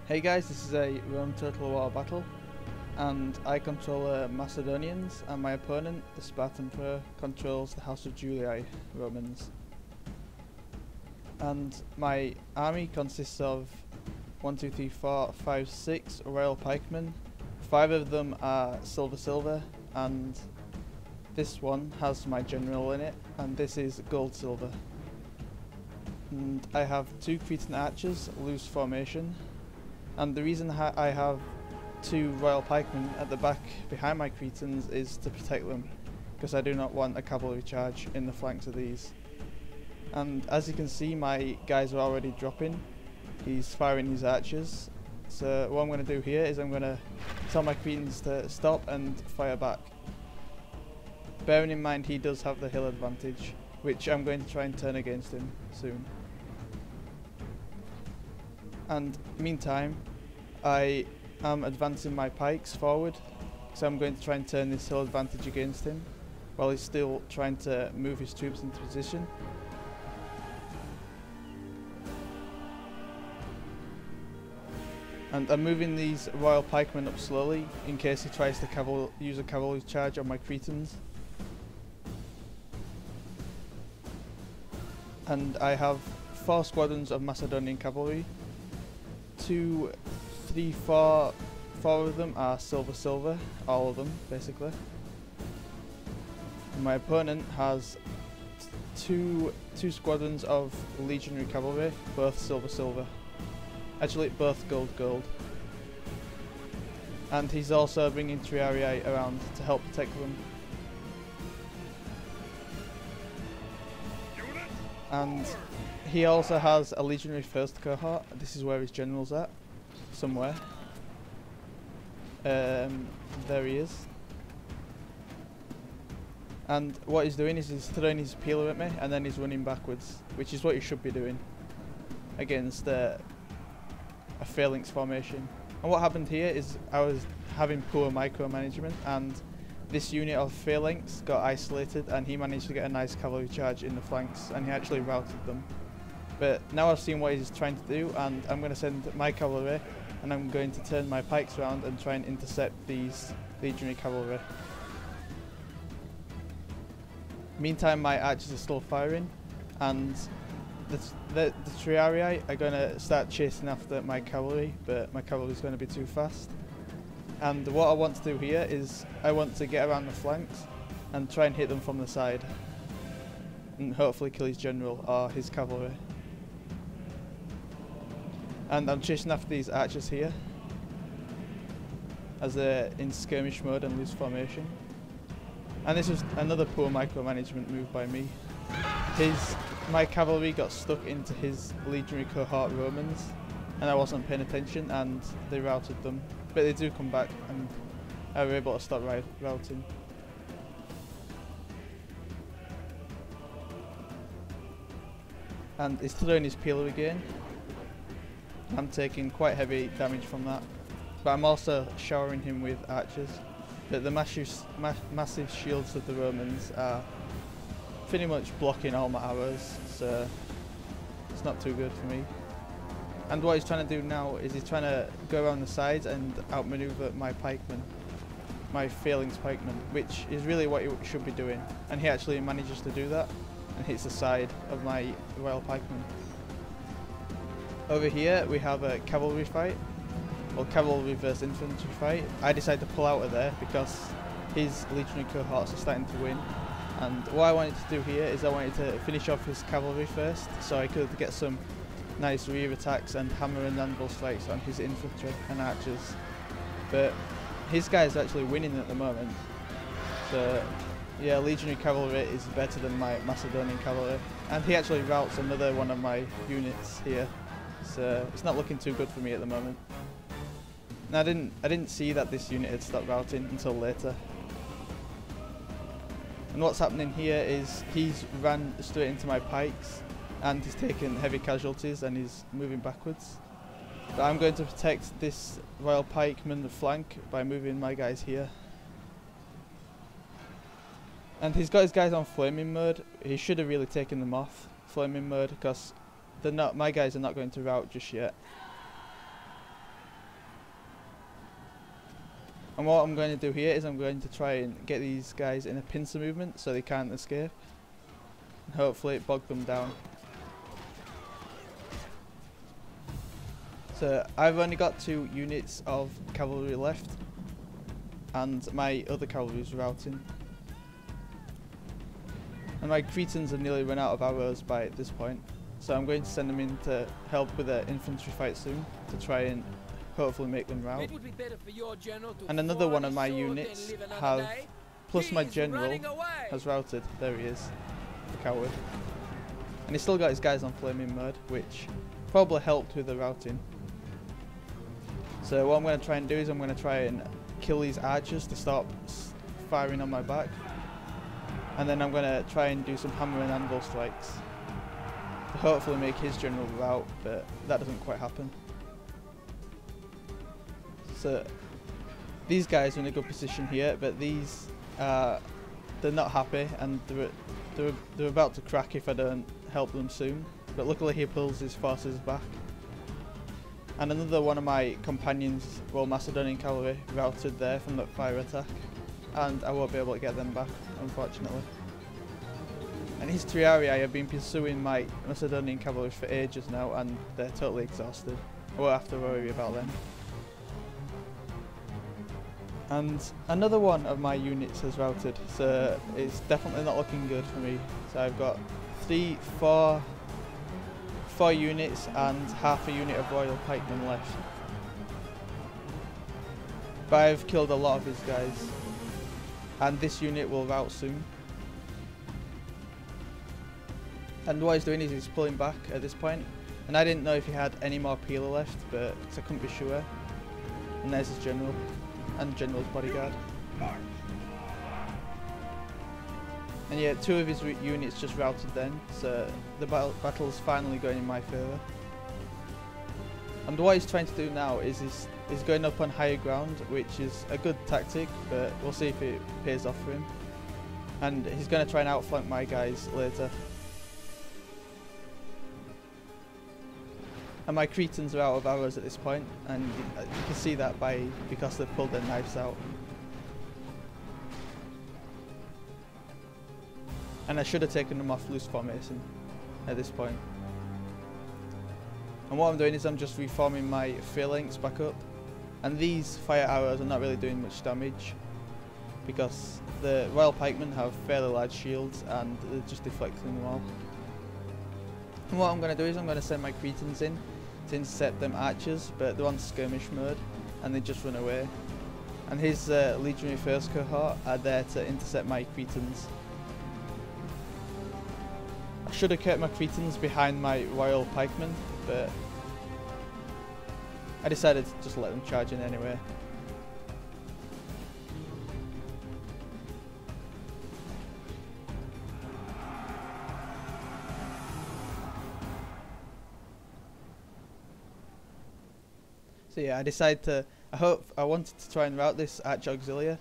Hey guys, this is a Rome Total War battle, and I control Macedonians, and my opponent, the TheSpartanPro, controls the House of Julii Romans. And my army consists of 1, 2, 3, 4, 5, 6 royal pikemen. 5 of them are silver, and this one has my general in it, and this is gold-silver. And I have 2 Cretan archers, loose formation. And the reason I have 2 royal pikemen at the back behind my Cretans is to protect them, because I do not want a cavalry charge in the flanks of these. And as you can see, my guys are already dropping. He's firing his archers. So what I'm going to do here is I'm going to tell my Cretans to stop and fire back. Bearing in mind he does have the hill advantage, which I'm going to try and turn against him soon. And meantime, I am advancing my pikes forward, so I'm going to try and turn this hill advantage against him while he's still trying to move his troops into position. And I'm moving these royal pikemen up slowly in case he tries to use a cavalry charge on my Cretans. And I have 4 squadrons of Macedonian cavalry. 2, 3, 4 of them are silver, all of them basically. And my opponent has two squadrons of legionary cavalry, both silver. Actually, both gold. And he's also bringing triarii around to help protect them. And he also has a legionary first cohort. This is where his general's at, somewhere. There he is. And what he's doing is he's throwing his peeler at me and then he's running backwards, which is what you should be doing against a phalanx formation. And what happened here is I was having poor micromanagement, and this unit of phalanx got isolated and he managed to get a nice cavalry charge in the flanks and he actually routed them. But now I've seen what he's trying to do, and I'm going to send my cavalry and I'm going to turn my pikes around and try and intercept these legionary cavalry. Meantime, my archers are still firing, and the triarii are going to start chasing after my cavalry, but my cavalry is going to be too fast. And what I want to do here is I want to get around the flanks and try and hit them from the side and hopefully kill his general or his cavalry. And I'm chasing after these archers here as they're in skirmish mode and loose formation. And this was another poor micromanagement move by me. My cavalry got stuck into his legionary cohort Romans, and I wasn't paying attention and they routed them. But they do come back and I was able to stop routing. And he's throwing his peeler again. I'm taking quite heavy damage from that, but I'm also showering him with archers. But the massive shields of the Romans are pretty much blocking all my arrows, so it's not too good for me. And what he's trying to do now is he's trying to go around the sides and outmaneuver my pikemen, my phalanx pikemen, which is really what he should be doing. And he actually manages to do that and hits the side of my royal pikemen. Over here we have a cavalry fight, or cavalry versus infantry fight. I decided to pull out of there because his legionary cohorts are starting to win. And what I wanted to do here is I wanted to finish off his cavalry first, so I could get some nice rear attacks and hammer and anvil strikes on his infantry and archers. But his guy is actually winning at the moment. So yeah, legionary cavalry is better than my Macedonian cavalry. And he actually routs another one of my units here. So it's not looking too good for me at the moment. Now I didn't see that this unit had stopped routing until later. And what's happening here is he's ran straight into my pikes and he's taken heavy casualties and he's moving backwards. But I'm going to protect this royal pikeman flank by moving my guys here. And he's got his guys on flaming mode. He should have really taken them off flaming mode because my guys are not going to rout just yet. And what I'm going to do here is I'm going to try and get these guys in a pincer movement so they can't escape. And hopefully bog them down. So I've only got 2 units of cavalry left. And my other cavalry is routing. And my Cretans have nearly run out of arrows by this point. So I'm going to send them in to help with an infantry fight soon. To try and hopefully make them rout. And another one of my units have, plus my general, has routed. There he is, the coward. And he's still got his guys on flaming mode, which probably helped with the routing. So what I'm going to try and do is I'm going to try and kill these archers to stop firing on my back. And then I'm going to try and do some hammer and anvil strikes to hopefully make his general rout, but that doesn't quite happen. So these guys are in a good position here, but these they're not happy, and they're about to crack if I don't help them soon. But luckily he pulls his forces back. And another one of my companions, well, Macedonian cavalry, routed there from that fire attack, and I won't be able to get them back, unfortunately. And his triarii have been pursuing my Macedonian cavalry for ages now, and they're totally exhausted. I won't have to worry about them. And another one of my units has routed, so it's definitely not looking good for me. So I've got 4 units and half a unit of royal pikemen left. But I've killed a lot of his guys, and this unit will rout soon. And what he's doing is he's pulling back at this point, and I didn't know if he had any more peeler left, but I couldn't be sure. And there's his general and general's bodyguard. And yeah, 2 of his units just routed then, so the battle's finally going in my favour. And what he's trying to do now is he's going up on higher ground, which is a good tactic, but we'll see if it pays off for him. And he's going to try and outflank my guys later. And my Cretans are out of arrows at this point, and you can see that because they've pulled their knives out. And I should have taken them off loose formation at this point. And what I'm doing is I'm just reforming my phalanx back up. And these fire arrows are not really doing much damage, because the royal pikemen have fairly large shields and they're just deflecting them all. And what I'm going to do is I'm going to send my Cretans in to intercept them archers, but they're on skirmish mode and they just run away. And his legionary first cohort are there to intercept my Cretans. I should have kept my Cretans behind my royal pikemen, but I decided to just let them charge in anyway. So yeah, I decided to, I wanted to try and rout this Arch Auxilia,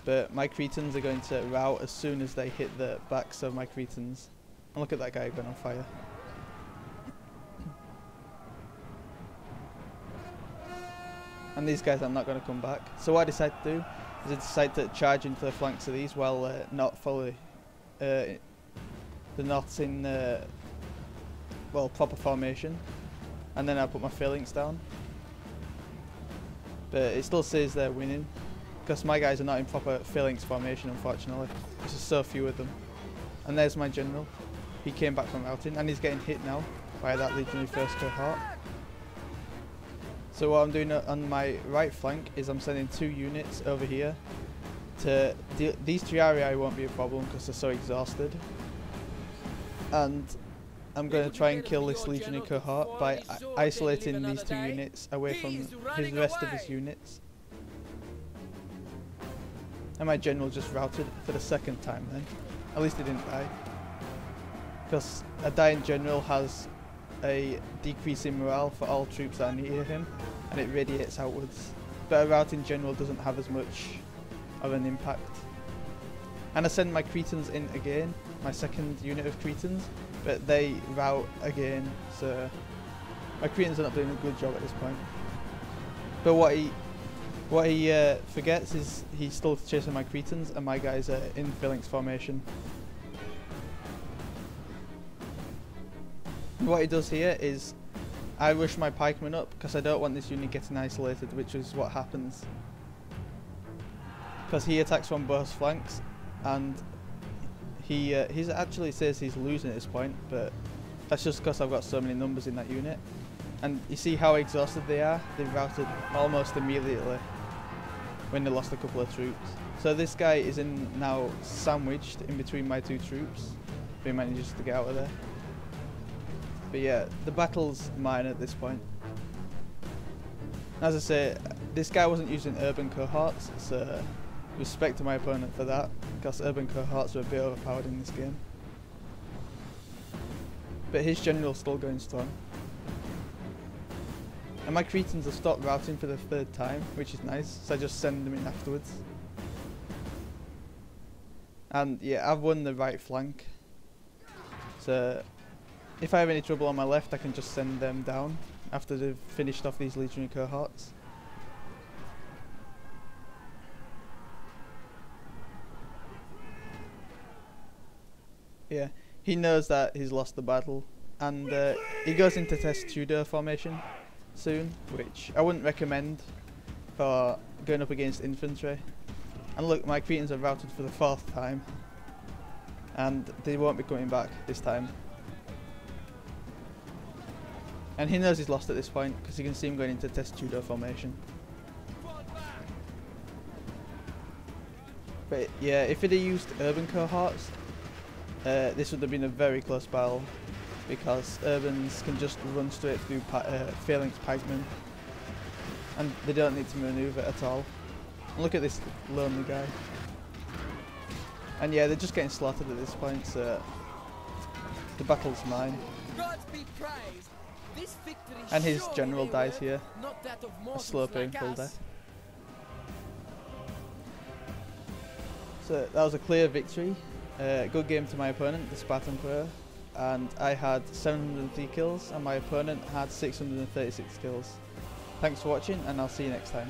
but my Cretans are going to rout as soon as they hit the backs of my Cretans. And look at that guy going on fire. And these guys are not going to come back. So what I decided to do is I decided to charge into the flanks of these while not fully, they're not in well, proper formation. And then I put my phalanx down. But it still says they're winning, because my guys are not in proper phalanx formation, unfortunately. There's just so few of them. And there's my general. He came back from routing, and he's getting hit now by that legionary first cohort. So what I'm doing on my right flank is I'm sending 2 units over here to deal. These triarii won't be a problem because they're so exhausted. And I'm going to try and kill this legionary cohort by isolating these 2 units away from the rest of his units. And my general just routed for the 2nd time then. At least he didn't die. Because a dying general has a decrease in morale for all troops that are near him, and it radiates outwards. But a routing general doesn't have as much of an impact. And I send my Cretans in again, my 2nd unit of Cretans, but they rout again, so my Cretans are not doing a good job at this point. But what What he forgets is he's still chasing my Cretans and my guys are in phalanx formation. What he does here is I rush my pikemen up because I don't want this unit getting isolated, which is what happens. Because he attacks from both flanks, and he actually says he's losing at this point, but that's just because I've got so many numbers in that unit. And you see how exhausted they are? They've routed almost immediately when they lost a couple of troops. So this guy is now sandwiched in between my two troops, but he manages to get out of there. But yeah, the battle's mine at this point. As I say, this guy wasn't using urban cohorts, so respect to my opponent for that, because urban cohorts are a bit overpowered in this game. But his general's still going strong. And my Cretans have stopped routing for the third time, which is nice, so I just send them in afterwards. And yeah, I've won the right flank. So if I have any trouble on my left, I can just send them down after they've finished off these legionary cohorts. Yeah, he knows that he's lost the battle, and he goes into test Tudor formation soon, which I wouldn't recommend for going up against infantry. And look, my Cretans are routed for the 4th time, and they won't be coming back this time. And he knows he's lost at this point because you can see him going into test Tudor formation. But yeah, if he'd have used urban cohorts, this would have been a very close battle, because urbans can just run straight through phalanx pikemen and they don't need to maneuver at all. And look at this lonely guy. And yeah, they're just getting slaughtered at this point, so the battle's mine. And his general dies here, a slow painful death. So that was a clear victory. Good game to my opponent, TheSpartanPro, and I had 703 kills and my opponent had 636 kills. Thanks for watching, and I'll see you next time.